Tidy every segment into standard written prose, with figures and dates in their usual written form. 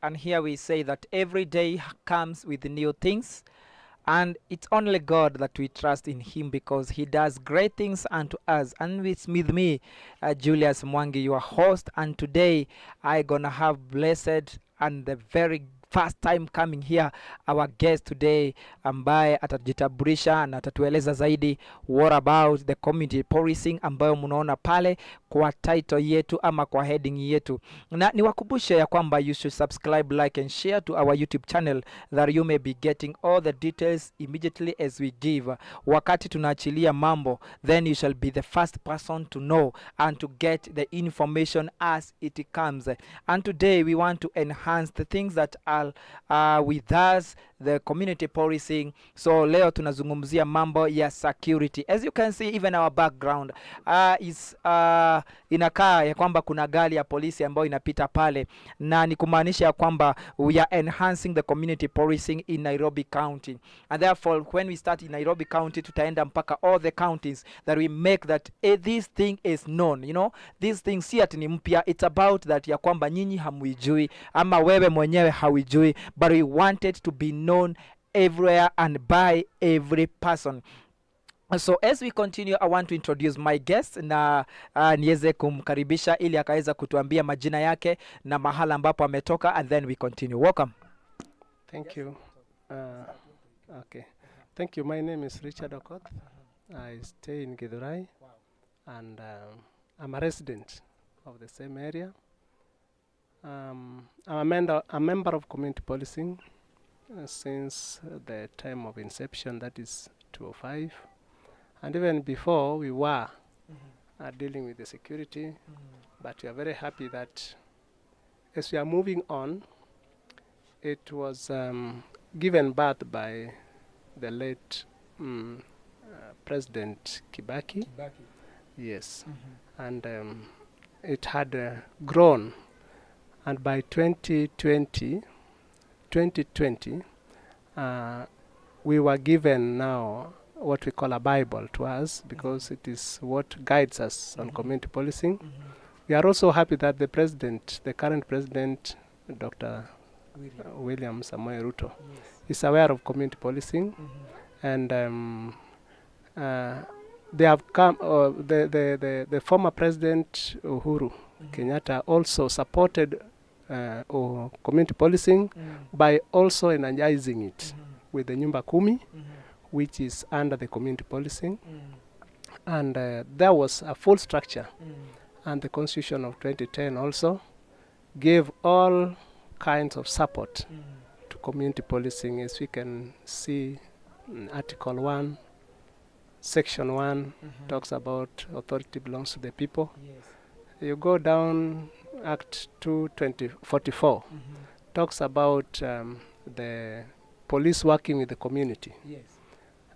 and here we say that every day comes with new things. And it's only God that we trust in Him because He does great things unto us. And with me, Julius Mwangi, your host. And today, I gonna have blessed and the very first time coming here our guest today ambaye atajitambulisha na atatueleza zaidi what about the community policing ambayo mnaona pale kwa title yetu ama kwa heading yetu. Na niwakumbushe ya kwamba you should subscribe, like and share to our YouTube channel that you may be getting all the details immediately as we give. Wakati tunaachilia mambo, then you shall be the first person to know and to get the information as it comes. And today we want to enhance the things that are with us, the community policing. So leo tunazungumzia mambo ya security. As you can see, even our background is inakaa ya kwamba kuna gari ya polisi ambayo inapita pale, na ni kumaanisha ya kwamba we are enhancing the community policing in Nairobi County. And therefore when we start in Nairobi County, tutaenda mpaka all the counties that we make that this thing is known. You know, this thing si ati ni mpya, it's about that ya kwamba nyinyi hamuijui ama wewe mwenyewe hauijui, but we want it to be known everywhere and by every person. So as we continue, I want to introduce my guest na niweze kumkaribisha ili akaweza kutuambia majina yake na mahala ambapo ametoka, and then we continue. Welcome. Thank you. Okay. Thank you. My name is Richard Okoth. I stay in Githurai, and I'm a resident of the same area. I'm a member of community policing since the time of inception, that is 2005. And even before, we were dealing with the security, but we are very happy that as we are moving on, it was given birth by the late President Kibaki. Yes. And it had grown. And by 2020, we were given now what we call a Bible to us, because it is what guides us on community policing. We are also happy that the current president, Dr. William Samoei Ruto, is aware of community policing, and they have come. The former president Uhuru Kenyatta also supported community policing by also energizing it with the Nyumba Kumi, which is under the community policing. And there was a full structure. And the Constitution of 2010 also gave all kinds of support to community policing, as we can see in Article 1, Section 1 talks about authority belongs to the people. You go down, Act 2/2044 talks about the police working with the community.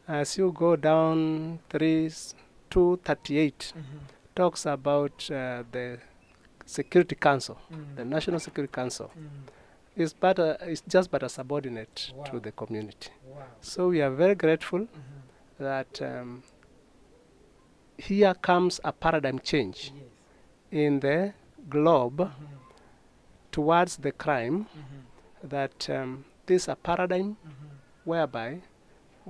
As you go down 238 talks about the Security Council, the National Security Council. It's just but a subordinate to the community. So we are very grateful that here comes a paradigm change in the globe towards the crime, that this is a paradigm whereby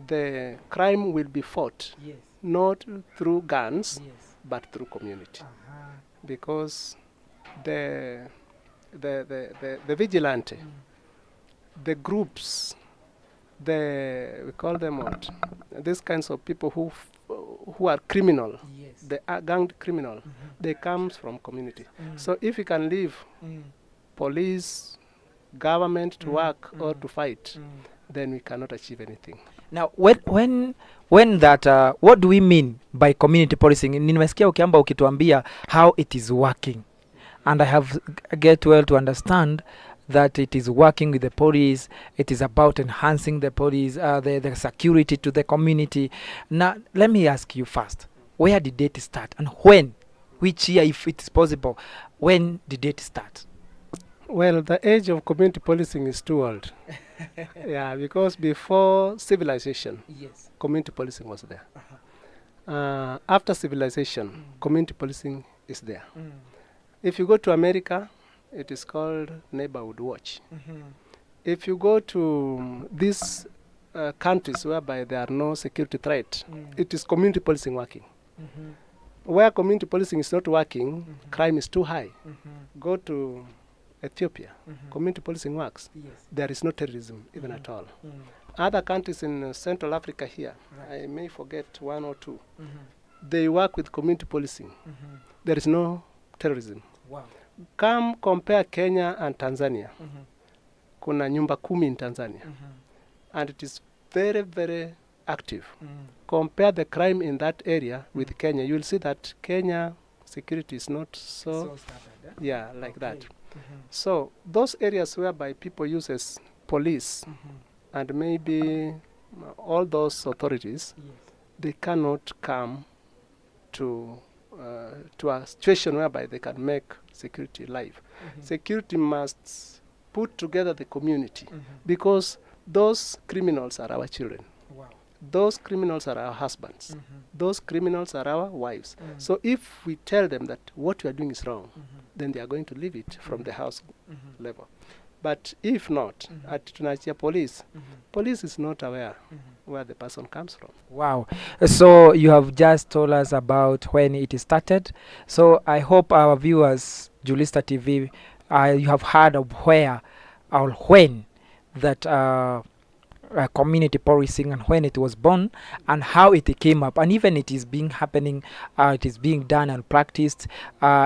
the crime will be fought not through guns but through community, because the vigilante, the groups, we call them what? These kinds of people who are criminal, the ganged criminal, they come from community. So if you can leave police, government to work or to fight, then we cannot achieve anything. Now, when that, what do we mean by community policing? Nimesikia ukiamba ukituambia how it is working, and I have get well to understand that it is working with the police. It is about enhancing the police, the security to the community. Now, let me ask you first, where did it start, and when? Which year, if it is possible? When did it start? Well, the age of community policing is too old. Yeah, because before civilization, community policing was there. After civilization, community policing is there. If you go to America, It is called Neighborhood Watch. If you go to these countries whereby there are no security threat, it is community policing working. Where community policing is not working, crime is too high. Go to Ethiopia, community policing works. Yes. There is no terrorism even at all. Other countries in Central Africa here, I may forget one or two, they work with community policing. There is no terrorism. Wow. Come compare Kenya and Tanzania. Kuna nyumba 10 in Tanzania. And it is very, very active. Compare the crime in that area with Kenya. You will see that Kenya security is not so started, yeah, like that. So those areas whereby people uses police and maybe all those authorities, they cannot come to a situation whereby they can make security live. Security must put together the community because those criminals are our children. Wow. Those criminals are our husbands. Those criminals are our wives. So if we tell them that what you are doing is wrong, then they are going to leave it from the house level. But if not, at tunachia police, police is not aware where the person comes from. Wow. So you have just told us about when it started. So I hope our viewers, JULISTAH TV, you have heard of where or when that community policing and when it was born and how it came up, and even it is being happening, it is being done and practiced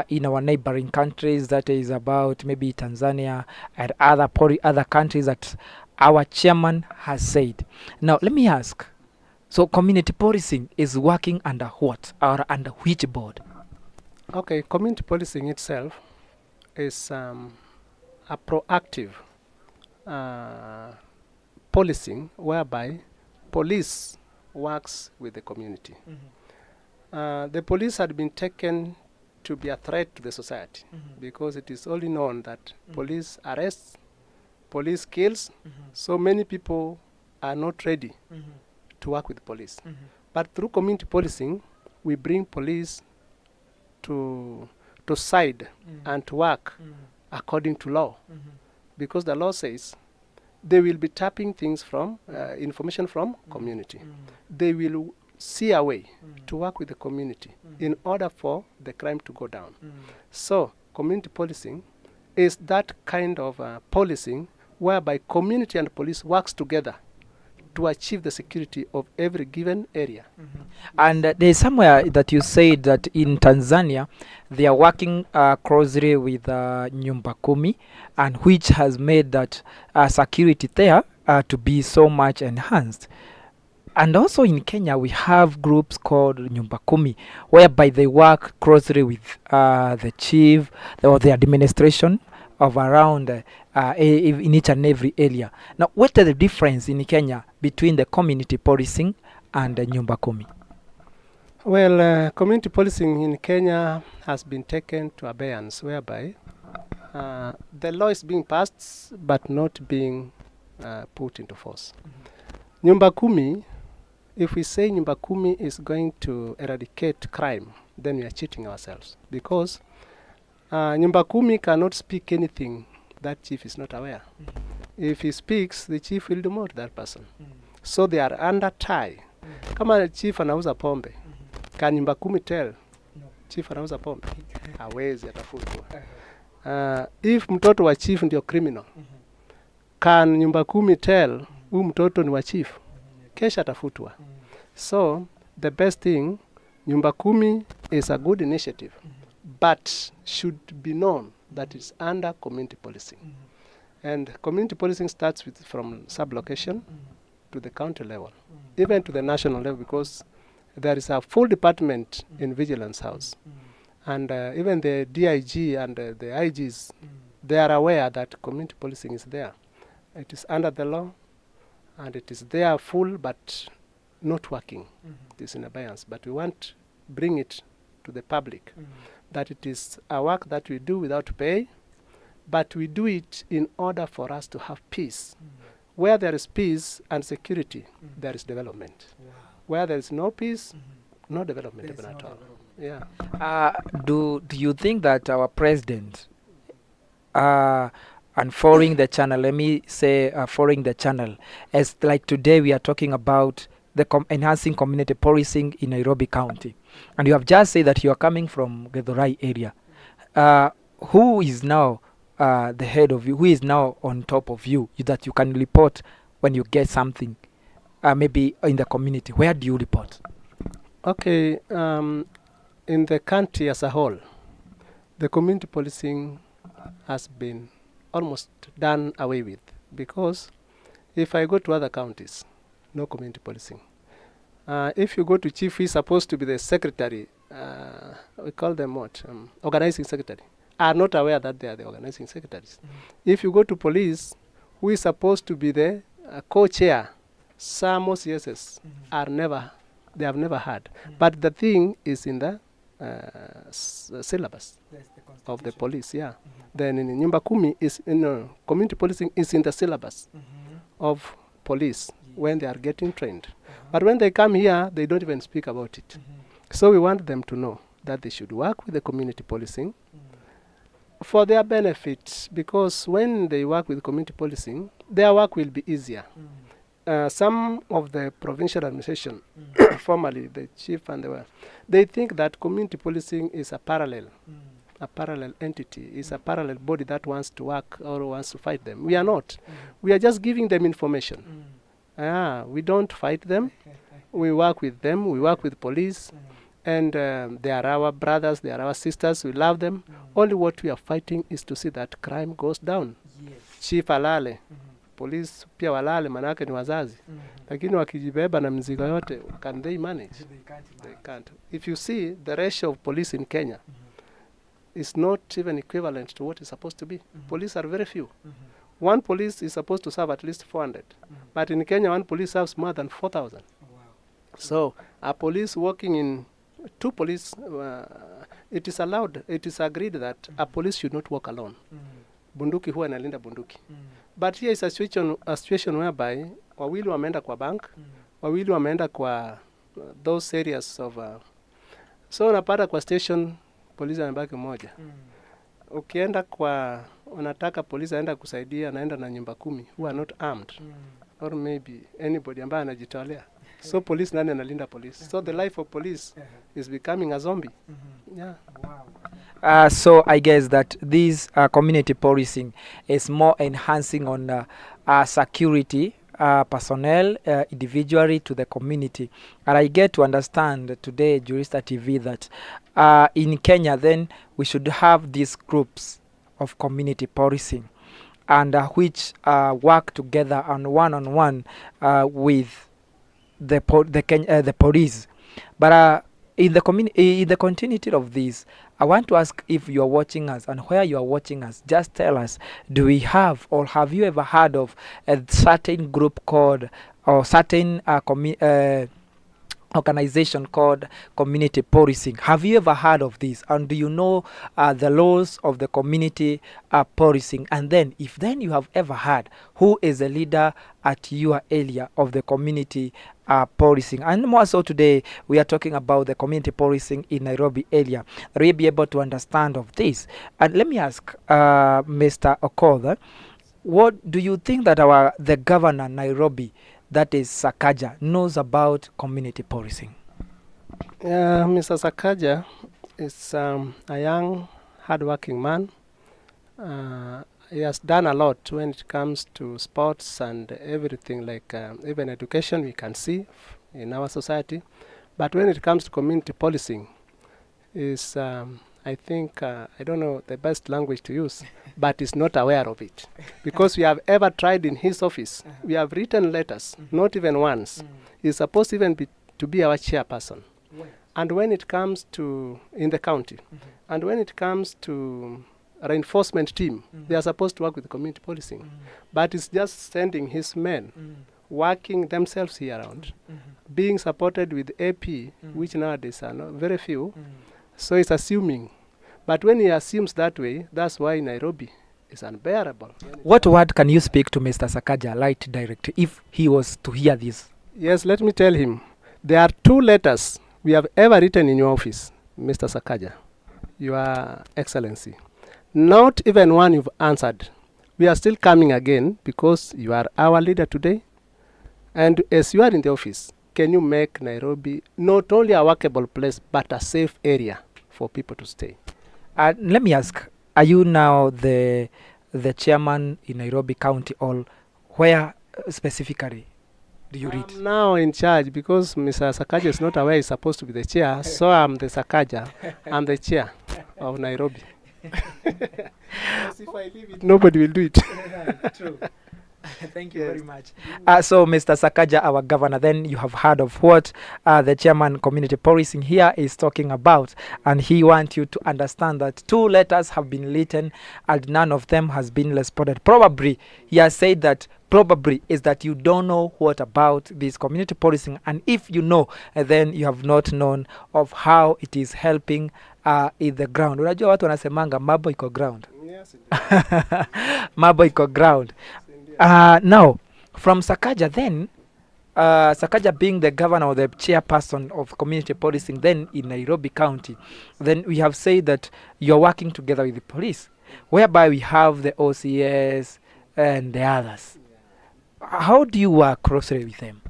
in our neighboring countries, that is about maybe Tanzania and other countries that our chairman has said. Now let me ask, so community policing is working under what or under which board? Okay, community policing itself is a proactive policing whereby police works with the community. The police had been taken to be a threat to the society because it is only known that police arrests, police kills, so many people are not ready to work with police. But through community policing, we bring police to side and to work according to law, because the law says they will be tapping things from information from community. They will see a way to work with the community in order for the crime to go down. So community policing is that kind of policing whereby community and police works together to achieve the security of every given area. And there's somewhere that you said that in Tanzania they are working closely with Nyumba Kumi, and which has made that security there to be so much enhanced. And also in Kenya we have groups called Nyumba Kumi, whereby they work closely with the chief or the administration of around in each and every area. Now, what is the difference in Kenya between the community policing and Nyumba Kumi? Well, community policing in Kenya has been taken to abeyance, whereby the law is being passed but not being put into force. Nyumba Kumi, if we say Nyumba Kumi is going to eradicate crime, then we are cheating ourselves, because Nyumba Kumi cannot speak anything that chief is not aware. If he speaks, the chief will demote that person. So they are under tie. Kama chief anauza pombe, can Nyumba Kumi tell chief anauza pombe? Hawezi, atafutwa. If mtoto wa chief ndio criminal, can Nyumba Kumi tell huyu mtoto ni wa chief? Kesha atafutwa. So the best thing, Nyumba Kumi is a good initiative, but should be known that it's under community policing. And community policing starts from sub-location to the county level, even to the national level, because there is a full department in Vigilance House. And even the DIG and the IGs, they are aware that community policing is there. It is under the law, and it is there full, but not working. It is in abeyance. But we want to bring it to the public, that it is a work that we do without pay, but we do it in order for us to have peace. Where there is peace and security, there is development. Where there is no peace, no development even at all. Yeah. Do you think that our president and following the channel, let me say following the channel, as like today we are talking about the enhancing community policing in Nairobi County, and you have just said that you are coming from Githurai area. Who is now the head of you? Who is now on top of you that you can report when you get something, maybe in the community? Where do you report? Okay, in the country as a whole, the community policing has been almost done away with, because if I go to other counties, no community policing. If you go to chief, he's supposed to be the secretary, we call them what? Organizing secretary. Are not aware that they are the organizing secretaries. If you go to police, who is supposed to be the co-chair, some OCSs are never, they have never had. But the thing is in the syllabus of the police, yeah. Then in Nyumba Kumi is community policing is in the syllabus of police when they are getting trained. But when they come here, they don't even speak about it. So we want them to know that they should work with the community policing for their benefit, because when they work with community policing, their work will be easier. Some of the provincial administration, formerly the chief and they think that community policing is a parallel entity, is a parallel body that wants to work or wants to fight them. We are not. We are just giving them information. We don't fight them. We work with them. We work with police. And they are our brothers, they are our sisters, we love them. Only what we are fighting is to see that crime goes down. Chief alale, police pia walale, manake ni wazazi. Lakini wakijibeba na mzigo yote, can they manage? They can't. If you see, the ratio of police in Kenya is not even equivalent to what is supposed to be. Police are very few. One police is supposed to serve at least 400. But in Kenya, one police serves more than 4,000. So a police working in two police, it is allowed, it is agreed that a police should not work alone. Bunduki huwa inalinda bunduki. But here is a situation whereby wawili wameenda kwa bank, wawili wameenda kwa those areas of so unapata kwa station polisi anabaki moja. Ukienda kwa unataka polisi aenda kusaidia, anaenda na Nyumba Kumi who are not armed, or maybe anybody ambaye anajitolea. So police nani analinda police? So the life of police is becoming a zombie. Yeah. Wow. So I guess that this community policing is more enhancing on security personnel individually to the community. And I get to understand today, JULISTAH TV, that in Kenya then we should have these groups of community policing, and which work together on one-on-one with the police. But in the continuity of this, I want to ask if you are watching us and where you are watching us. Just tell us, do we have or have you ever heard of a certain group called or certain organization called community policing? Have you ever heard of this? And do you know the laws of the community policing? And then, if then you have ever heard, who is a leader at your area of the community policing? And more so today, we are talking about the community policing in Nairobi area. Will you be able to understand of this? And let me ask Mr. Okoth, what do you think that the governor Nairobi, that is Sakaja, knows about community policing? Mr. Sakaja is a young, hardworking man. He has done a lot when it comes to sports and everything, like even education we can see in our society. But when it comes to community policing, is I think, I don't know the best language to use, but is not aware of it. Because we have ever tried in his office. We have written letters, not even once. He's supposed even to be our chairperson. And when it comes to, in the county, and when it comes to reinforcement team, they are supposed to work with community policing. But it's just sending his men, working themselves here around, being supported with AP, which nowadays are not very few. So he's assuming. But when he assumes that way, that's why Nairobi is unbearable. What word can you speak to Mr. Sakaja, light direct, if he was to hear this? Yes, let me tell him. There are 2 letters we have ever written in your office, Mr. Sakaja, Your Excellency. Not even one you've answered. We are still coming again because you are our leader today. And as you are in the office, can you make Nairobi not only a workable place, but a safe area for people to stay? Let me ask, are you now the chairman in Nairobi County, or where specifically do you read? I'm now in charge because Mr. Sakaja is not aware he's supposed to be the chair, so I'm the Sakaja. I'm the chair of Nairobi. Because if I leave it, nobody will do it. True. Thank you very much. So, Mr. Sakaja, our governor, then you have heard of what the chairman community policing here is talking about, and he wants you to understand that 2 letters have been written and none of them has been responded. Probably, he has said that probably is that you don't know what about this community policing, and if you know, then you have not known of how it is helping in the ground. Unajua watu wanasemanga mambo iko ground. Yes, Mambo iko ground. Now, from Sakaja then, Sakaja being the governor or the chairperson of community policing then in Nairobi County, then we have said that you're working together with the police, whereby we have the OCS and the others. How do you work closely with them?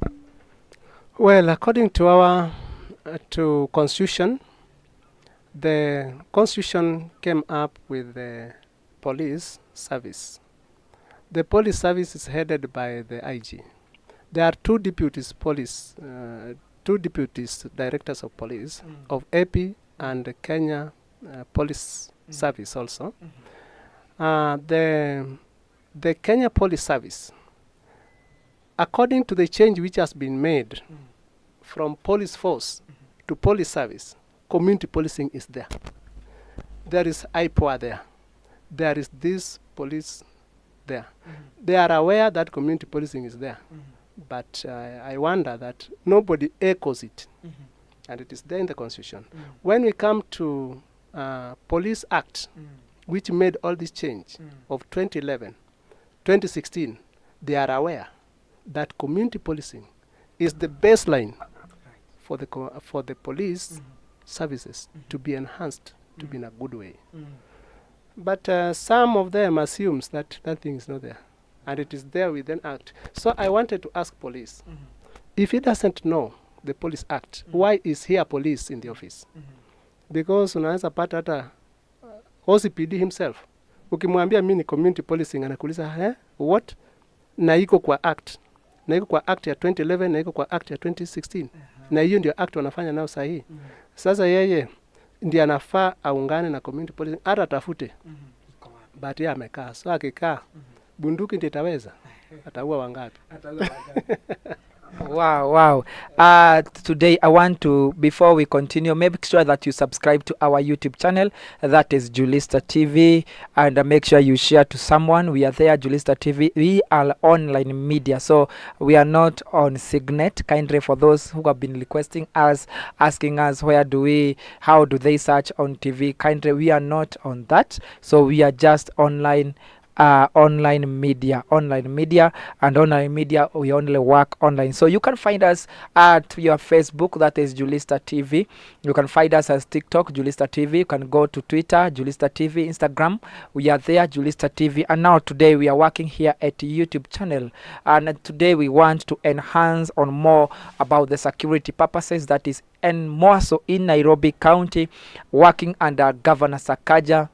Well, according to our constitution, the constitution came up with the police service. The police service is headed by the IG. There are 2 deputies police, 2 deputies directors of police of AP and Kenya Police Service also. The Kenya Police Service, according to the change which has been made from police force to police service, community policing is there. There is IPOA there. There is this police there. They are aware that community policing is there. But I wonder that nobody echoes it. And it is there in the constitution. When we come to Police Act, which made all this change of 2011, 2016, they are aware that community policing is the baseline for the police services to be enhanced, to be in a good way. But some of them assumes that that thing is not there, and it is there, we then act. So I wanted to ask police, if he doesn't know the Police Act, why is here police in the office? Because unaweza pata hata OCPD himself, ukimwambia mimi ni community policing, anakuuliza what? Na iko kwa act, na iko kwa act ya 2011, na iko kwa act ya 2016, na hiyo ndio act wanafanya nao sahihi. Sasa yeye ndiye anafaa aungane na community policing, hata atafute. But yeye amekaa, so akikaa bunduki ndiye itaweza, ataua wangapi? Wow. Today I want to, before we continue, make sure that you subscribe to our YouTube channel, that is JULISTAH TV, and make sure you share to someone. We are there, JULISTAH TV. We are online media, so we are not on Signet. Kindly, for those who have been requesting us, asking us how do they search on TV, kindly, we are not on that. So we are just online media, and online media we only work online. So you can find us at your Facebook, that is JULISTAH TV. You can find us as TikTok, JULISTAH TV. You can go to Twitter, JULISTAH TV, Instagram, we are there, JULISTAH TV. And now today we are working here at YouTube channel, and today we want to enhance on more about the security purposes, that is, and more so in Nairobi County, working under Governor Sakaja,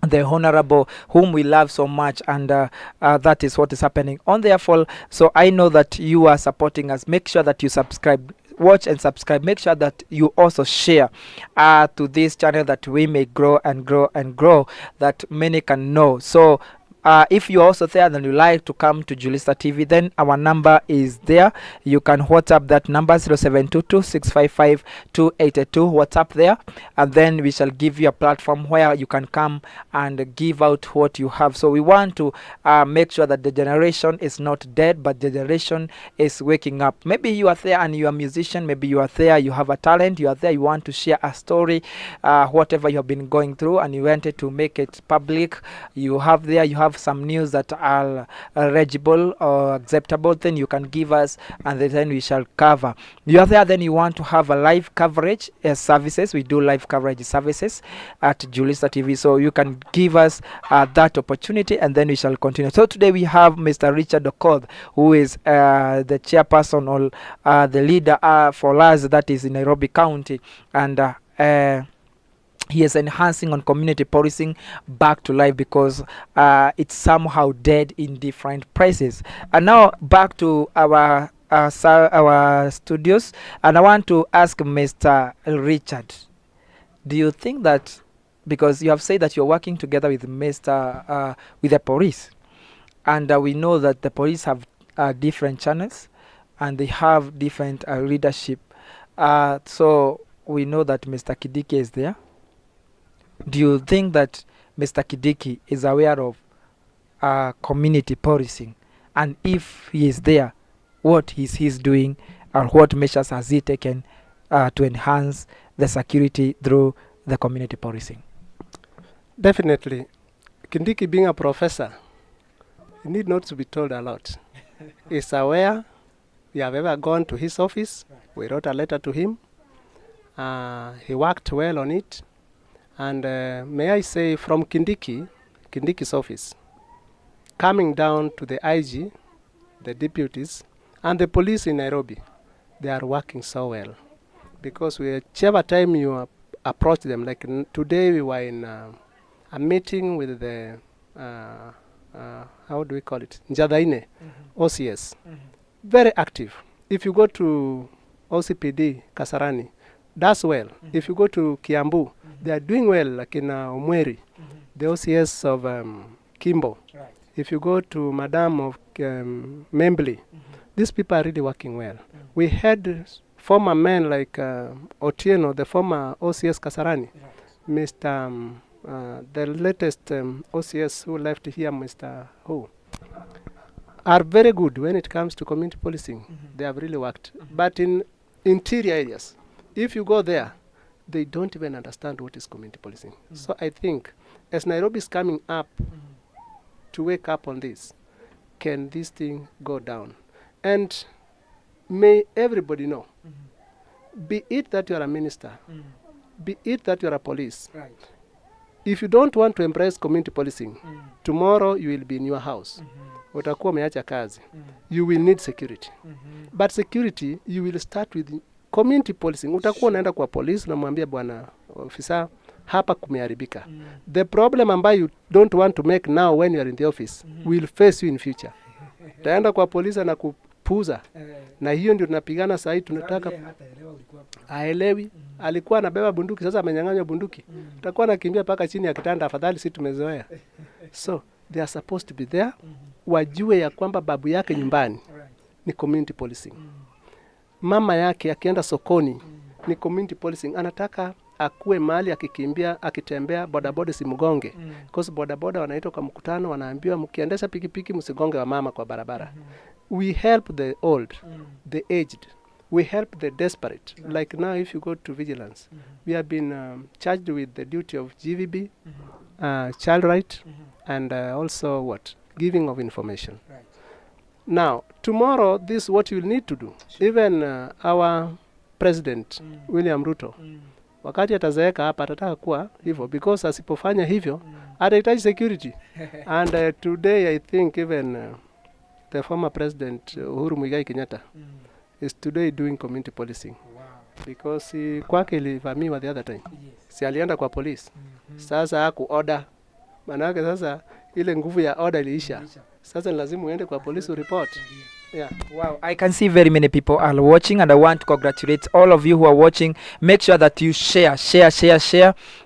the honorable, whom we love so much, and that is what is happening on their fall. So I know that you are supporting us. Make sure that you subscribe, watch and subscribe. Make sure that you also share to this channel, that we may grow and grow and grow, that many can know. So if you're also there and you like to come to JULISTAH TV, then our number is there. You can WhatsApp that number, 0722-655-282. WhatsApp there, and then we shall give you a platform where you can come and give out what you have. So we want to make sure that the generation is not dead, but the generation is waking up. Maybe you are there and you are a musician. Maybe you are there, you have a talent. You are there, you want to share a story, whatever you have been going through, and you wanted to make it public. You have there, you have have some news that are legible or acceptable, then you can give us, and then we shall cover. You are there, then you want to have a live coverage services. We do live coverage services at JULISTAH TV, so you can give us that opportunity, and then we shall continue. So today we have Mr. Richard Okoth, who is the chairperson or the leader for us, that is in Nairobi County, and he is enhancing on community policing back to life because it's somehow dead in different places. And now back to our studios, and I want to ask Mr. Richard, do you think that, because you have said that you're working together with with the police, and we know that the police have different channels and they have different leadership, so we know that Mr. Kidiki is there. Do you think that Mr. Kidiki is aware of community policing? And if he is there, what is he doing, or what measures has he taken to enhance the security through the community policing? Definitely. Kindiki, being a professor, he need not to be told a lot. He's aware. We have ever gone to his office. We wrote a letter to him. He worked well on it. And may I say, from Kindiki's office, coming down to the IG, the deputies, and the police in Nairobi, they are working so well. Because whichever time you approach them, like today we were in a meeting with the, how do we call it? Njadaine, OCS. Very active. If you go to OCPD, Kasarani, that's well. If you go to Kiambu, they are doing well, like in Umweri, the OCS of Kimbo. Right. If you go to Madam of Membli, these people are really working well. We had former men like Otieno, the former OCS Kasarani, Mr. The latest OCS who left here, Mr. Who, are very good when it comes to community policing. They have really worked. But in interior areas, if you go there, they don't even understand what is community policing. So I think as Nairobi is coming up to wake up on this, can this thing go down? And may everybody know, be it that you are a minister, be it that you are a police, right. If you don't want to embrace community policing, tomorrow you will be in your house. Utakuwa umeacha kazi. You will need security. But security, you will start with community policing. Utakuwa unaenda kwa polisi na mwambia bwana ofisa, hapa kumeharibika. The problem ambayo you don't want to make now when you are in the office will face you in future. Utaenda kwa polisi na kupuza. Na hiyo ndio tunapigana saa hii, tunataka aelewi. Alikuwa anabeba bunduki, sasa amenyang'anywa bunduki. Utakuwa nakimbia paka chini ya kitanda, afadhali si tumezoea. So they are supposed to be there. Wajue ya kwamba babu yake nyumbani ni community policing. Mama yake akienda sokoni ni community policing. Anataka akuwe mahali akikimbia, akitembea, bodaboda simgonge. Because bodaboda wanaitwa kwa mkutano, wanaambiwa mkiendesha pikipiki msigonge wa mama kwa barabara. We help the old, the aged. We help the desperate. Like now if you go to vigilance, we have been charged with the duty of GVB, child right, and also what? Giving of information. Right. Now, tomorrow, this is what you will need to do. Sure. Even our president, William Ruto, wakati atazeeka hapa atataka kuwa hivyo, because asipofanya hivyo, atahitaji security. And today, I think even the former president, Uhuru Muigai Kenyatta, is today doing community policing. Wow. Because kwake ilivamiwa the other time. Yes. Si alienda kwa police. Sasa haku order. Manake sasa ile nguvu ya order iliisha. Sasa lazima uende kwa police report. Yeah. Wow, I can see very many people are watching, and I want to congratulate all of you who are watching. Make sure that you share,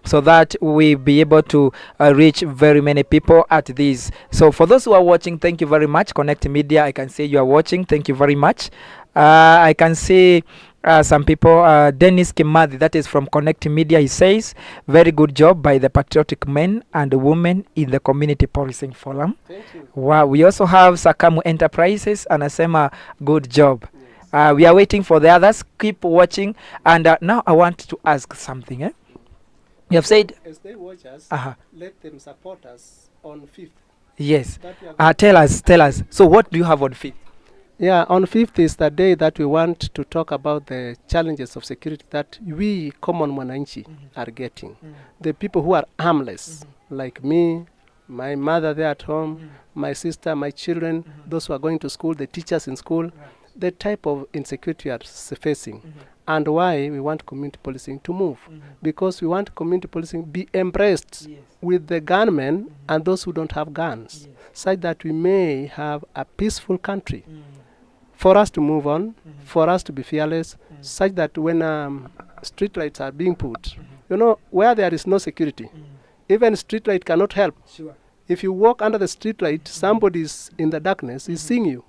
so that we be able to reach very many people at this. So for those who are watching, thank you very much. Connect Media, I can see you are watching. Thank you very much. I can see some people, Dennis Kimathi, that is from Connect Media, he says, very good job by the patriotic men and women in the community policing forum. Thank you. Wow. We also have Sakamu Enterprises, anasema good job. Yes. We are waiting for the others. Keep watching. And now I want to ask something. You have said, as they watch us, let them support us on 5th. Yes. Tell us. So what do you have on 5th? Yeah, on 5th is the day that we want to talk about the challenges of security that we, common mwananchi, are getting. The people who are harmless, like me, my mother there at home, my sister, my children, those who are going to school, the teachers in school, the type of insecurity we are facing, and why we want community policing to move. Because we want community policing be embraced with the gunmen and those who don't have guns, such that we may have a peaceful country. For us to move on, for us to be fearless, such that when street lights are being put, you know, where there is no security, even street light cannot help. Sure. If you walk under the street light, somebody is in the darkness, is seeing you.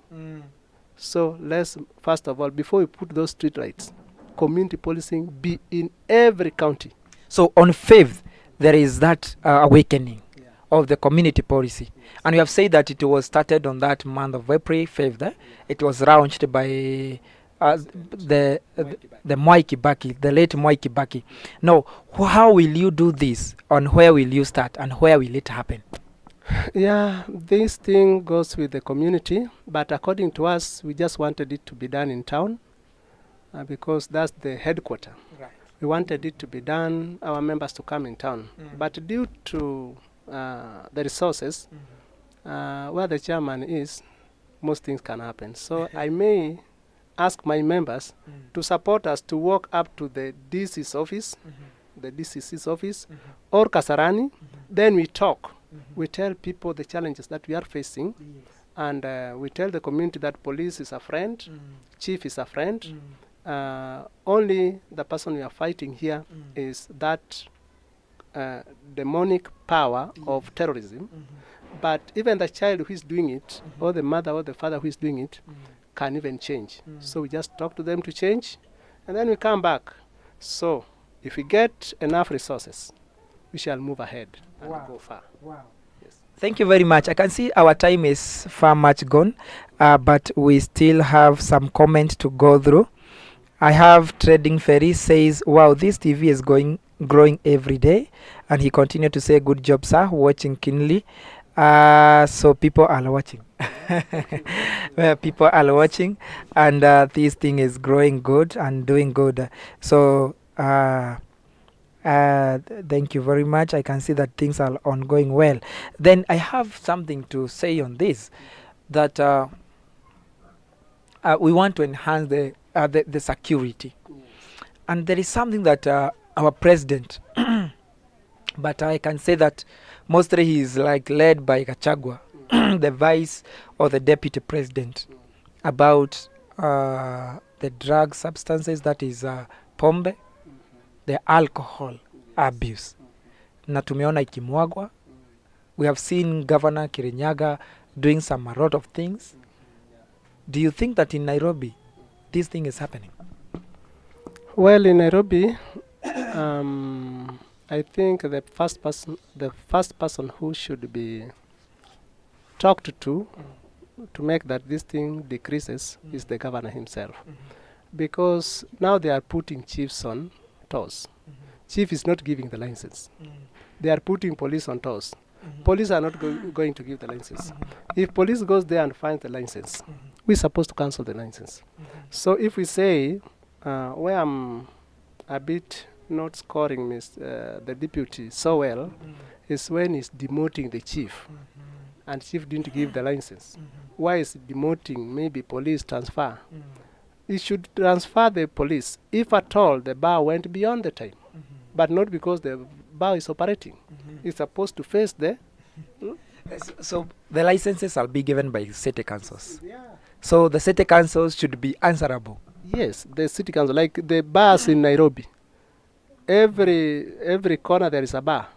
So let's, first of all, before we put those street lights, community policing be in every county. So on 5th, there is that awakening of the community policy. And you have said that it was started on that month of April 5th. It was launched by the Mwai Kibaki, the late Mwai Kibaki. Now, how will you do this? On where will you start? And where will it happen? Yeah, this thing goes with the community, but according to us, we just wanted it to be done in town because that's the headquarter. Right. We wanted it to be done, our members to come in town. But due to the resources, where the chairman is, most things can happen. So I may ask my members to support us to walk up to the DC's office, the DCC's office, or Kasarani. Then we talk. We tell people the challenges that we are facing, and we tell the community that police is a friend, chief is a friend. Only the person we are fighting here is that demonic power of terrorism. But even the child who is doing it, or the mother or the father who is doing it, can even change. So we just talk to them to change, and then we come back. So if we get enough resources, we shall move ahead and go far. Wow. Yes. Thank you very much. I can see our time is far much gone, but we still have some comments to go through. I have Trading Ferry says, wow, this TV is growing every day. And he continued to say, good job, sir, watching keenly. So people are watching. People are watching, and this thing is growing good and doing good. So thank you very much. I can see that things are ongoing well. Then I have something to say on this, that we want to enhance the security. And there is something that our president, but I can say that mostly he is like led by Gachagua, the vice or the deputy president, about the drug substances, that is pombe, the alcohol abuse. Na tumeona ikimwagwa. We have seen Governor Kirinyaga doing a lot of things. Do you think that in Nairobi this thing is happening? Well, in Nairobi, I think the first person who should be talked to make that this thing decreases is the governor himself. Because now they are putting chiefs on toes. Chief is not giving the license. They are putting police on toes. Police are not going to give the license. If police goes there and finds the license, we're supposed to cancel the license. So if we say, where I'm a bit not scoring the deputy so well, is when he's demoting the chief, and chief didn't give the license. Why is it demoting maybe police transfer? He should transfer the police if at all the bar went beyond the time, but not because the bar is operating. It's supposed to face the... So the licenses will be given by city councils. So the city councils should be answerable. Yes, the city council, like the bars in Nairobi. Every corner there is a bar.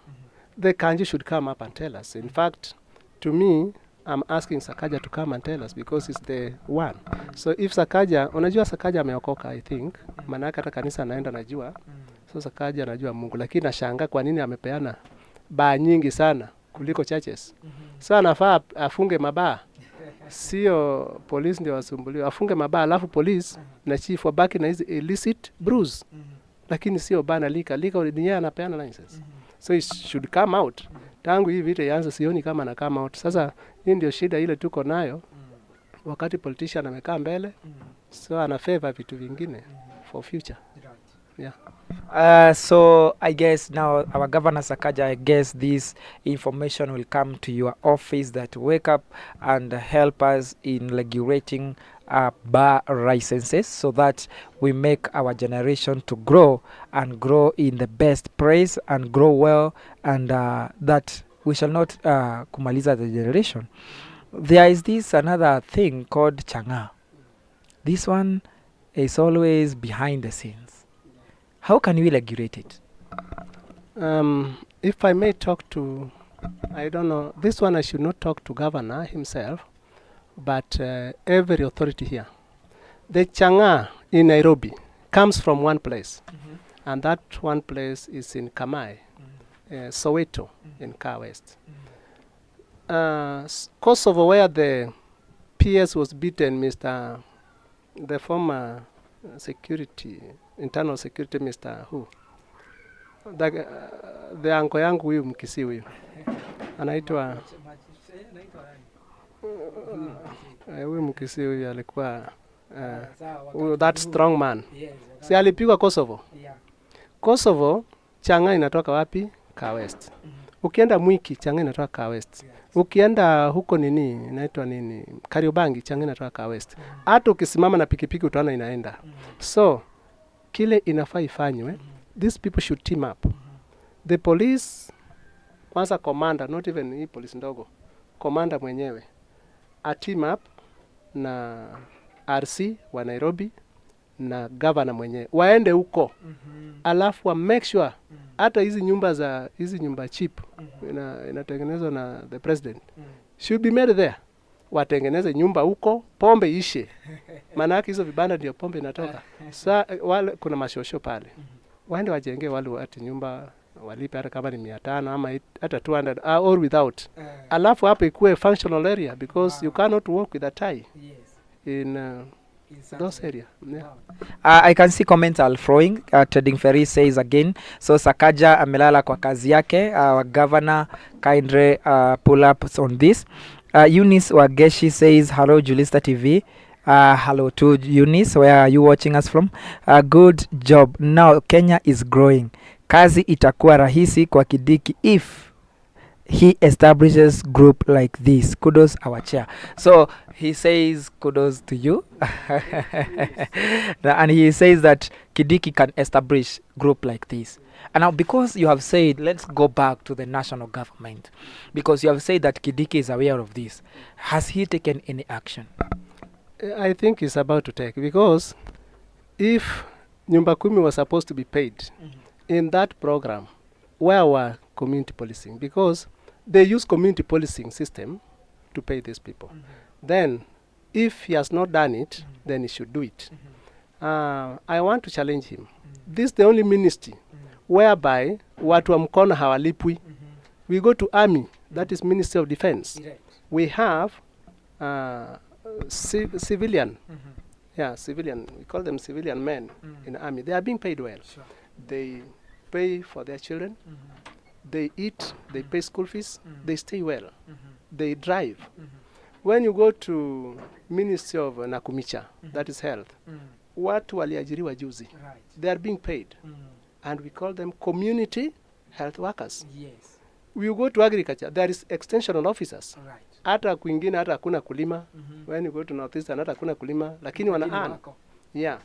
The Kanji should come up and tell us. In fact, to me, I'm asking Sakaja to come and tell us because he's the one. So if Sakaja, unajua Sakaja ameokoka, I think, manaka hata kanisa anaenda najua. So Sakaja anajua Mungu, lakini nashanga kwa nini amepeana baa nyingi sana kuliko churches. So anafaa afunge mabaa. Sio police ndio wasumbuliwa. Afunge mabaa alafu police na chief wabaki na hizi illicit brews. Lakini sio bana lika ni yeye anapeana license. So it should come out Tangu hii vita ianze sioni kama na kama out. Sasa hii ndio shida ile tuko nayo. Wakati politician amekaa mbele, so ana favor vitu vingine for future. Yeah. So I guess now our Governor Sakaja, I guess this information will come to your office that wake up and help us in regulating bar licenses so that we make our generation to grow and grow in the best praise and grow well, and that we shall not kumaliza the generation. There is this another thing called changa. This one is always behind the scenes. How can we regulate it? If I may talk to, I don't know, this one I should not talk to Governor himself, but every authority here. The changa in Nairobi comes from one place, and that one place is in Kamai, Soweto, in Kar West. Kosovo, where the PS was beaten, the former internal security, Mr. who? The uncle yangu huyu mkisi huyu. Anaitwa huyu mkisi huyu alikuwa that strong man. Si alipigwa Kosovo. Kosovo, changa inatoka wapi? Kar West. Ukienda Mwiki, changa inatoka Kar West. Ukienda huko inaitwa nini? Kariobangi, changa inatoka Kar West. Hata ukisimama na pikipiki utaona inaenda. So, kile inafaa ifanywe, these people should team up. The police, kwanza commander, not even hii police ndogo, commander mwenyewe, a team up na RC wa Nairobi na governor mwenyewe. Waende huko, alafu wa make sure, hata hizi nyumba cheap, inatengenezwa na the president, should be made there. Watengeneze nyumba huko, pombe ishe. Manake hizo vibanda ndio pombe inatoka. Wale kuna mashosho pale. Waende wajenge wale watu nyumba, walipe hata kama ni 500 ama hata 200 or without. Alafu hapo ikuwe functional area, because you cannot walk with a tie in those area. Yeah. I can see comments are flowing. Trading Ferry says again, so Sakaja amelala kwa kazi yake. Our governor kindly pull up on this. Eunice Wageshi says, hello JULISTAH TV. Hello to Eunice, where are you watching us from? Good job. Now Kenya is growing. Kazi itakuwa rahisi kwa Kidiki if he establishes group like this. Kudos our chair. So he says kudos to you. And he says that Kidiki can establish group like this. And now because you have said, let's go back to the national government, because you have said that Kidiki is aware of this. Has he taken any action? I think he's about to take, because if Nyumba Kumi was supposed to be paid in that program, where were community policing? Because they use community policing system to pay these people. Then, if he has not done it, then he should do it. I want to challenge him. This is the only ministry whereby watu wa mkono hawalipwi. We go to army, that is Ministry of Defense. We have civilian, civilian, we call them civilian men in the army. They are being paid well. They pay for their children, they eat, they pay school fees, they stay well, they drive. When you go to Ministry of Nakumicha, that is health, watu waliajiriwa juzi, they are being paid. And we call them community health workers. Yes. We go to agriculture, there is extensional officers. Hata kwingine hata hakuna kulima. When you go to Northeastern hata hakuna kulima, lakini wana earn. Yeah.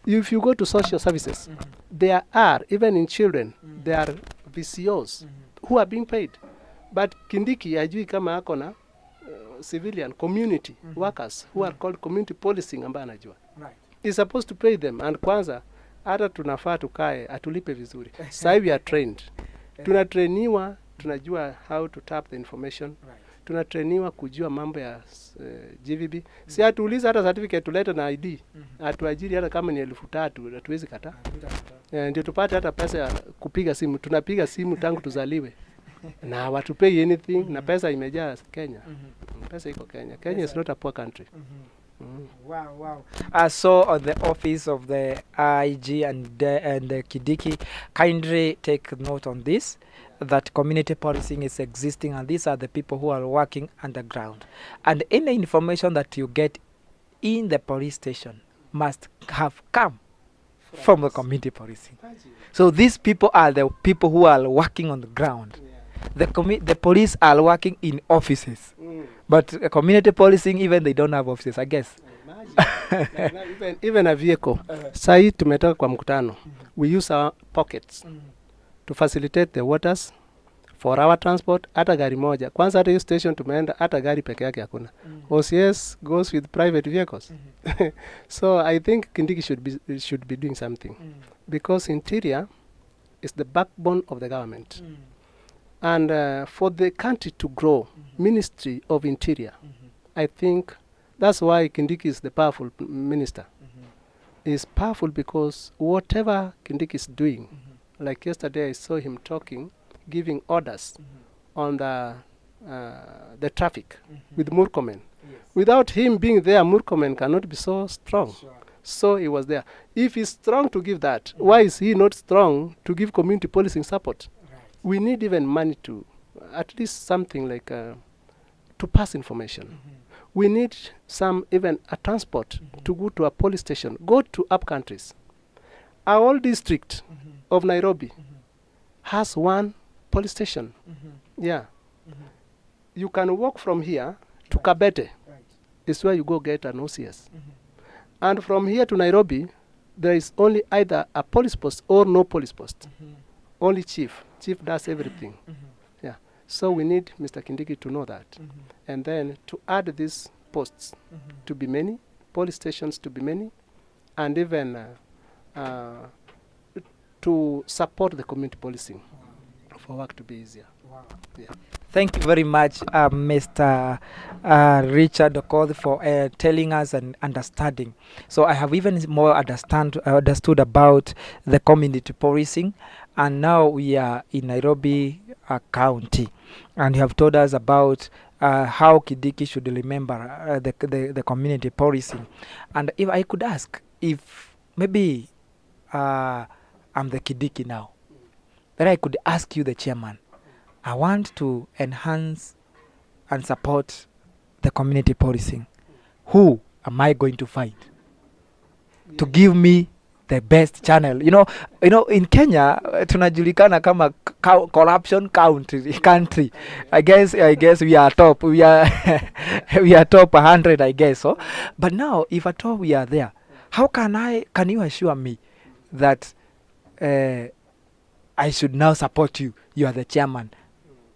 If you go to social services, there are, even in children, there are VCOs who are being paid. But Kindiki hajui kama ako na civilian community workers who are called community policing ambayo anajua. He's supposed to pay them. And kwanza, hata tunafaa tukae atulipe vizuri. Sasa we are trained. Tunatrainiwa, tunajua how to tap the information. Tunatrainiwa kujua mambo ya GVB. Si hatuuliza hata certificate tuleta na ID. Hatuajiri hata kama ni 3,000, hatuwezi kataa. Ndio tupate hata pesa ya kupiga simu. Tunapiga simu tangu tuzaliwe. Na watupay anything, na pesa imejaa Kenya. Pesa iko Kenya. Kenya is not a poor country. Wow. So on the office of the IG and the Kidiki, kindly take note on this, that community policing is existing, and these are the people who are working underground. And any information that you get in the police station must have come from the community policing. So these people are the people who are working on the ground. The police are working in offices, but community policing, even they don't have offices, I guess. Even a vehicle. Sai tumetoka kwa mkutano. We use our pockets to facilitate the waters for our transport. Hata gari moja. Kwanza hata hiyo station tumeenda, hata gari peke yake hakuna. OCS goes with private vehicles. So I think Kindiki should be doing something. Because interior is the backbone of the government. And for the country to grow, Ministry of Interior, I think that's why Kindiki is the powerful minister. He's powerful because whatever Kindiki is doing, like yesterday I saw him talking, giving orders on the traffic with Murkomen. Yes. Without him being there, Murkomen cannot be so strong. Sure. So he was there. If he's strong to give that, why is he not strong to give community policing support? Right. We need even money to, at least something like to pass information. We need even a transport to go to a police station, go to up countries. Our whole district of Nairobi has one police station. Yeah. You can walk from here to Kabete. Is where you go get an OCS. And from here to Nairobi, there is only either a police post or no police post. Only chief. Chief does everything. Yeah. So we need Mr. Kindiki to know that. And then to add these posts to be many, police stations to be many, and even to support the community policing for work to be easier. Wow. Yeah. Thank you very much, Mr. Richard Okoth, for telling us and understanding. So I have even more understood about the community policing, and now we are in Nairobi County, and you have told us about how Kindiki should remember the community policing. And if I could ask, if maybe I'm the Kindiki now, then I could ask you, the chairman, I want to enhance and support the community policing. Who am I going to find to give me the best channel? You know, in Kenya, tunajulikana kama corruption country. I guess we are top. We are we are top 100, I guess. So, but now, if at all we are there, how can you assure me that I should now support you? You are the chairman,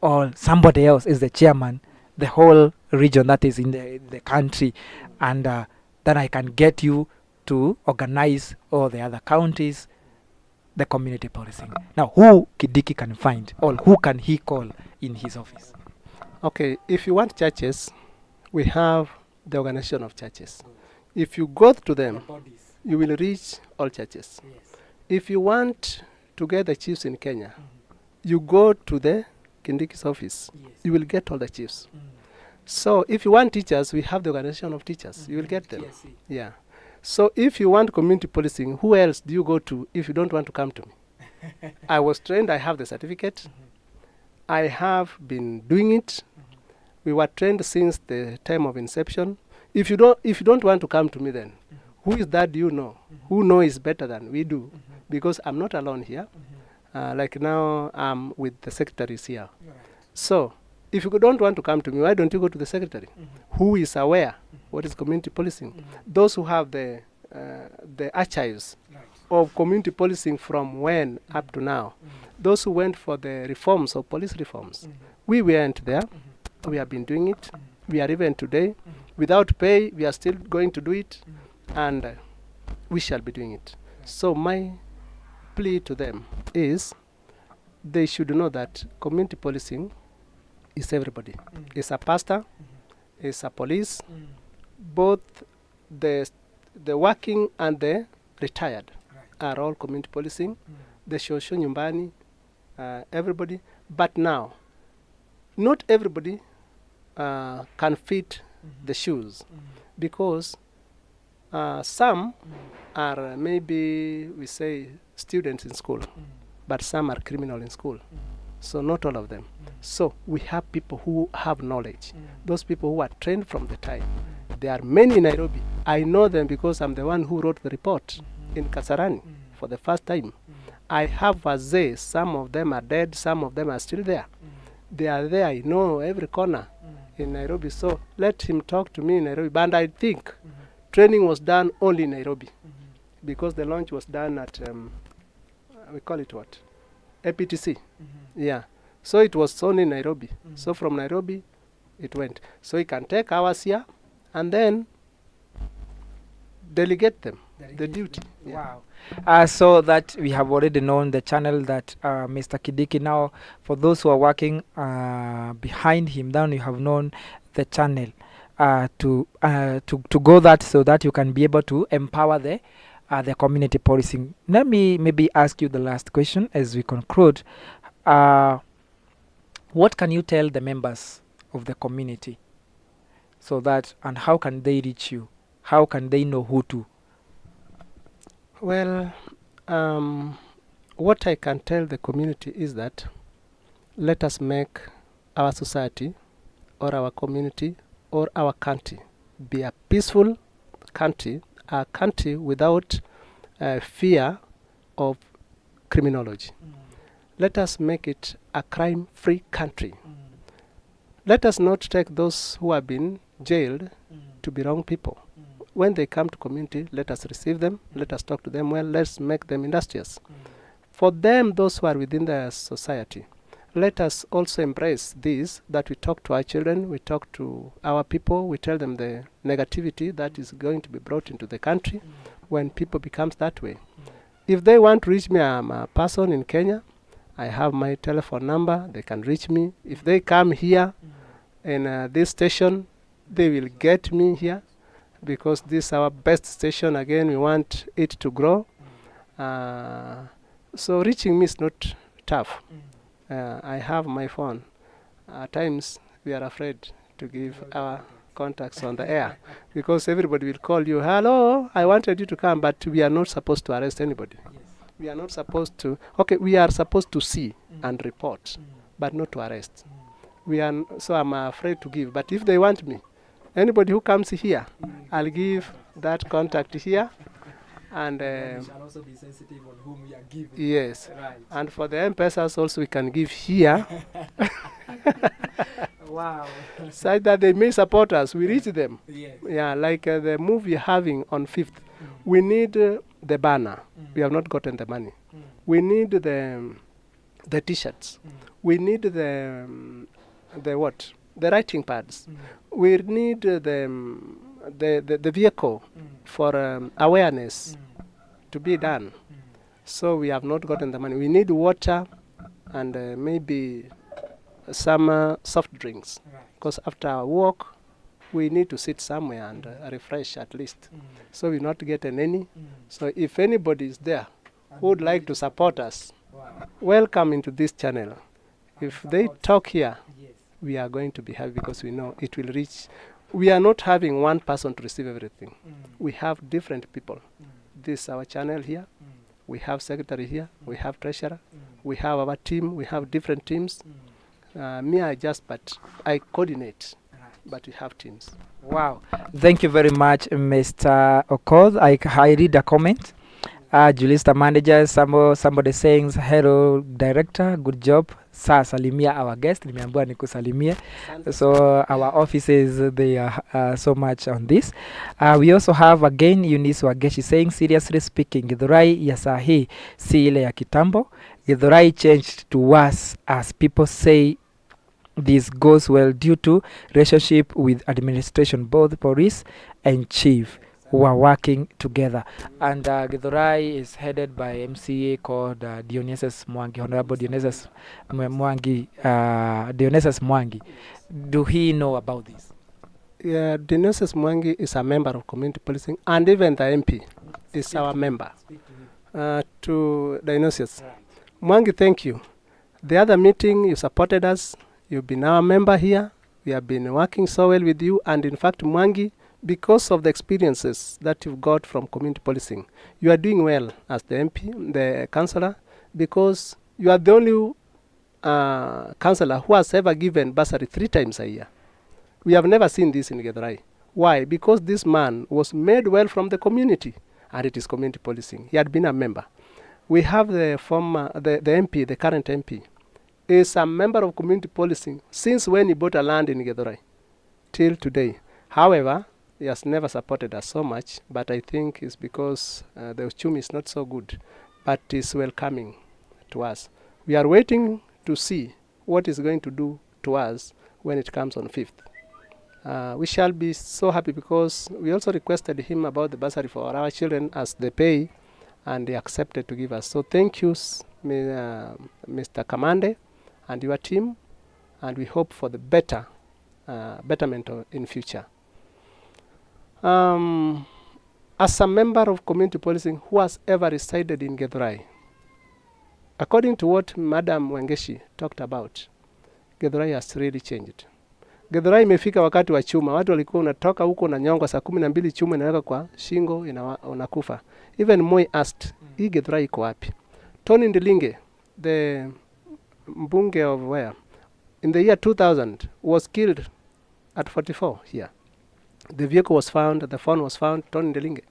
or somebody else is the chairman, the whole region that is in the country, and then I can get you to organize all the other counties, the community policing. Now, who Kindiki can find, or who can he call in his office? Okay, if you want churches, we have the organization of churches. If you go to them, you will reach all churches. Yes. If you want to get the chiefs in Kenya, you go to the Kindiki's office. Yes. You will get all the chiefs. So if you want teachers, we have the organization of teachers. You will get them. Yes. Yeah. So if you want community policing, who else do you go to if you don't want to come to me? I was trained. I have the certificate. I have been doing it. We were trained since the time of inception. If you don't want to come to me, then who is that you know? Who knows better than we do? Because I'm not alone here. Like now, I'm with the secretaries here. So if you don't want to come to me, why don't you go to the secretary, who is aware what is community policing? Those who have the archives of community policing from when up to now. Those who went for the reforms or police reforms. We weren't there. We have been doing it. We are even today. Without pay, we are still going to do it. And we shall be doing it. So my plea to them is they should know that community policing is everybody. It's a pastor, it's a police, both the working and the retired are all community policing. The shosho nyumbani, everybody. But now, not everybody can fit the shoes, because some are maybe, we say, students in school, but some are criminal in school. So not all of them. So we have people who have knowledge. Those people who are trained from the time. There are many in Nairobi. I know them because I'm the one who wrote the report in Kasarani for the first time. I have wazee. Some of them are dead. Some of them are still there. They are there. I know every corner in Nairobi. So let him talk to me in Nairobi. But I think training was done only in Nairobi because the launch was done at, we call it what? APTC. Yeah. So it was only in Nairobi. So from Nairobi, it went. So he can take hours here and then delegate them the duty. Wow. So that we have already known the channel that Mr. Kidiki now, for those who are working behind him, then you have known the channel to go that so that you can be able to empower the community policing. Let me maybe ask you the last question as we conclude. What can you tell the members of the community so that, and how can they reach you? How can they know who to? Well, what I can tell the community is that let us make our society or our community or our country be a peaceful country, a country without fear of criminology. Let us make it a crime-free country. Let us not take those who have been jailed to be wrong people. When they come to community, let us receive them, let us talk to them well, let's make them industrious. For them, those who are within the society, let us also embrace this, that we talk to our children, we talk to our people, we tell them the negativity that is going to be brought into the country when people becomes that way. If they want to reach me, I'm a person in Kenya, I have my telephone number, they can reach me. If they come here in this station, they will get me here because this is our best station. Again, we want it to grow. So reaching me is not tough. I have my phone. At times, we are afraid to give our contacts on the air because everybody will call you, hello, I wanted you to come, but we are not supposed to arrest anybody. We are not supposed to, okay, we are supposed to see and report, but not to arrest. We are, so I'm afraid to give, but if they want me, anybody who comes here, I'll give that contact here. And we shall also be sensitive on whom we are giving. Yes. Right. And for the M-Pesas also we can give here. Wow. So that they may support us. We reach them. Yes. Yeah, like the move we're having on 5th. We need the banner. We have not gotten the money. We need the T-shirts. We need the what? The writing pads. We need the vehicle for awareness to be done. So we have not gotten the money. We need water and maybe some soft drinks. Because after our walk, we need to sit somewhere and refresh at least. So we're not getting any. So if anybody is there who would like to support us, welcome into this channel. If they talk here, we are going to be happy because we know it will reach. We are not having one person to receive everything. We have different people. This is our channel here. We have secretary here. We have treasurer. We have our team. We have different teams. Me, I coordinate, but we have teams. Wow. Thank you very much, Mr. Okoth. I read a comment. JULISTAH manager, somebody saying, hello, director, good job. Sa salimia our guest. Nimeambiwa nikusalimie. So our offices, they are so much on this. We also have again Eunice Wageshi saying, seriously speaking, Githurai ya sahi si ile ya kitambo. Githurai changed to worse as people say. This goes well due to relationship with administration, both police and chief who are working together. And Githurai is headed by MCA called Dionysus Mwangi, Honorable Dionysus Mwangi. Dionysus Mwangi. Do he know about this? Yeah, Dionysus Mwangi is a member of community policing, and even the MP is our member. To Dionysus. Mwangi, thank you. The other meeting, you supported us. You've been our member here. We have been working so well with you. And in fact, Mwangi, because of the experiences that you've got from community policing, you are doing well as the MP, the councillor, because you are the only councillor who has ever given bursary 3 times a year. We have never seen this in Githurai. Why? Because this man was made well from the community, and it is community policing. He had been a member. We have the former, the MP, the current MP, is a member of community policing since when he bought a land in Githurai till today. However, he has never supported us so much, but I think it's because the uchumi is not so good, but is welcoming to us. We are waiting to see what is going to do to us when it comes on 5th. We shall be so happy because we also requested him about the bursary for our children as they pay, and he accepted to give us. So thank you, Mr. Kamande and your team, and we hope for the betterment in future. As a member of community policing who has ever resided in Githurai, according to what Madam Wengeshi talked about, Githurai has really changed. Githurai imefika wakati wa chuma. Watu walikuwa unatoka huko na nyongo saa 12 chuma inaweka kwa shingo unakufa. Even Moi asked, hii Githurai iko wapi? Tony Ndilinge, the mbunge of where? In the year 2000 was killed at 44 here. The vehicle was found, the phone was found, Tony Ndilinge.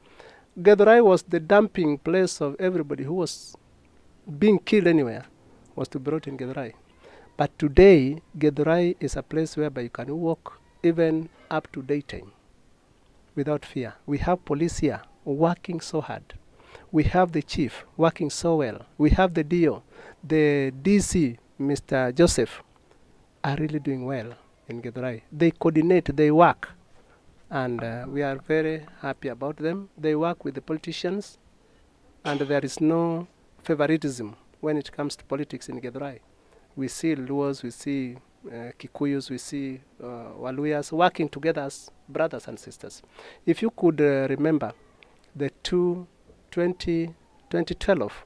Githurai was the dumping place of everybody who was being killed anywhere was to be brought in Githurai. But today, Githurai is a place whereby you can walk even up to daytime without fear. We have police here working so hard. We have the chief working so well. We have the DO, the DC, Mr. Joseph, are really doing well in Githurai. They coordinate, they work, and we are very happy about them. They work with the politicians, and there is no favoritism when it comes to politics in Githurai. We see Luos, we see Kikuyus, we see Waluyas working together as brothers and sisters. If you could remember the 2012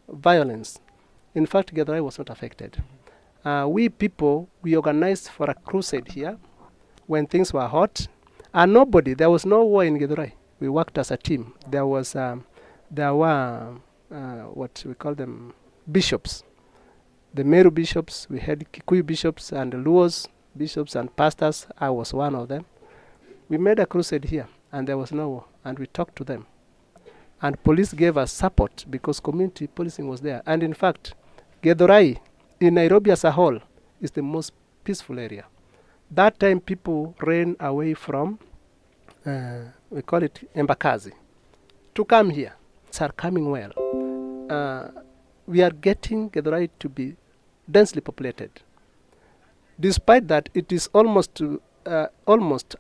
violence, in fact, Githurai was not affected. We people, we organized for a crusade here when things were hot, and there was no war in Githurai. We worked as a team. There were what we call them, bishops. The Meru bishops, we had Kikuyu bishops and Luos bishops and pastors. I was one of them. We made a crusade here, and there was no war, and we talked to them. And police gave us support because community policing was there. And in fact, Githurai in Nairobi as a whole is the most peaceful area. That time people ran away from, we call it Embakazi, to come here. It's coming well. We are getting Githurai to be densely populated. Despite that, it is almost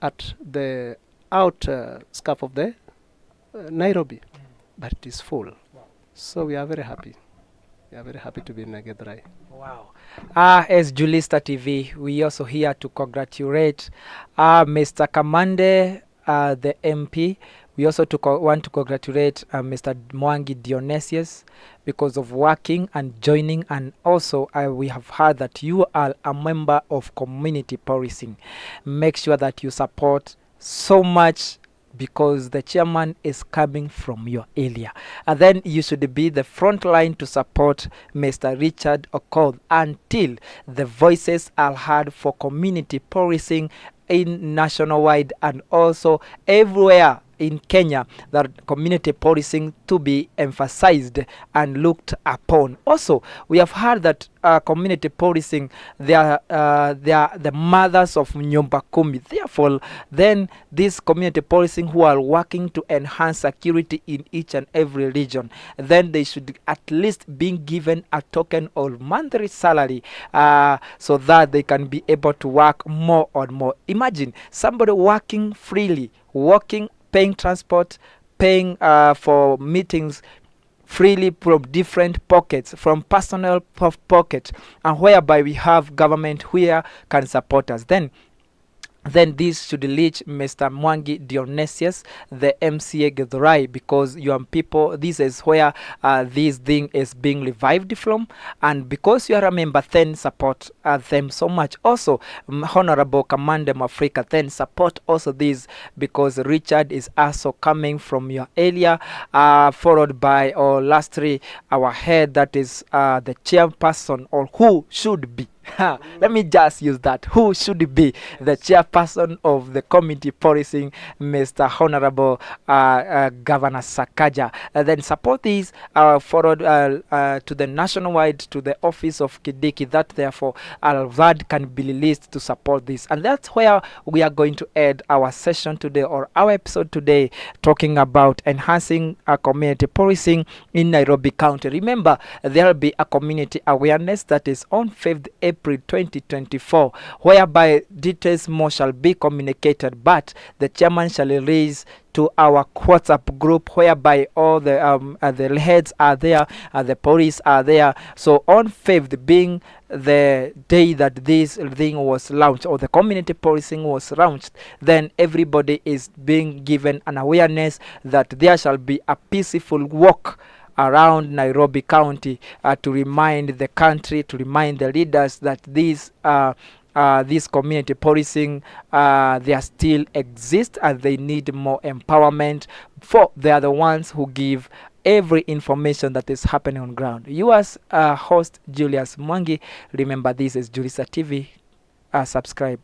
at the outskirts of the Nairobi, but it is full. Wow. So we are very happy. We are very happy to be in Githurai. Wow. As JULISTAH TV, we also here to congratulate Mr. Kamande, the MP. We also want to congratulate Mr. Mwangi Dionysius because of working and joining, and also we have heard that you are a member of community policing. Make sure that you support so much because the chairman is coming from your area. And then you should be the front line to support Mr. Richard Okoth until the voices are heard for community policing in nationwide and also everywhere in Kenya, that community policing to be emphasized and looked upon. Also, we have heard that community policing, they are the mothers of Nyumba Kumi. Therefore, then these community policing who are working to enhance security in each and every region, then they should at least be given a token of monthly salary so that they can be able to work more and more. Imagine somebody working freely, paying transport, paying for meetings freely from different pockets, from personal pocket, and whereby we have government where can support us. Then then this should reach Mr. Mwangi Dionysius, the MCA Githurai, because young people, this is where this thing is being revived from, and because you are a member, then support them so much. Also, Honorable Commander Mafrika, then support also this, because Richard is also coming from your area, followed by, or lastly, our head, that is the chairperson, or who should be. Let me just use that. Who should be the chairperson of the community policing, Mr. Honorable Governor Sakaja? Then support these forward to the nationwide, to the office of Kidiki, that therefore that can be released to support this. And that's where we are going to end our session today, or our episode today, talking about enhancing community policing in Nairobi County. Remember, there will be a community awareness that is on 5th April 2024, whereby details more shall be communicated, but the chairman shall release to our WhatsApp group, whereby all the heads are there, the police are there. So on 5th, being the day that this thing was launched, or the community policing was launched, then everybody is being given an awareness that there shall be a peaceful walk around Nairobi County, to remind the country, to remind the leaders that this community policing, they still exist, and they need more empowerment, for they are the ones who give every information that is happening on ground. You as host Julius Mwangi, remember this is JULISTAH TV. Subscribe.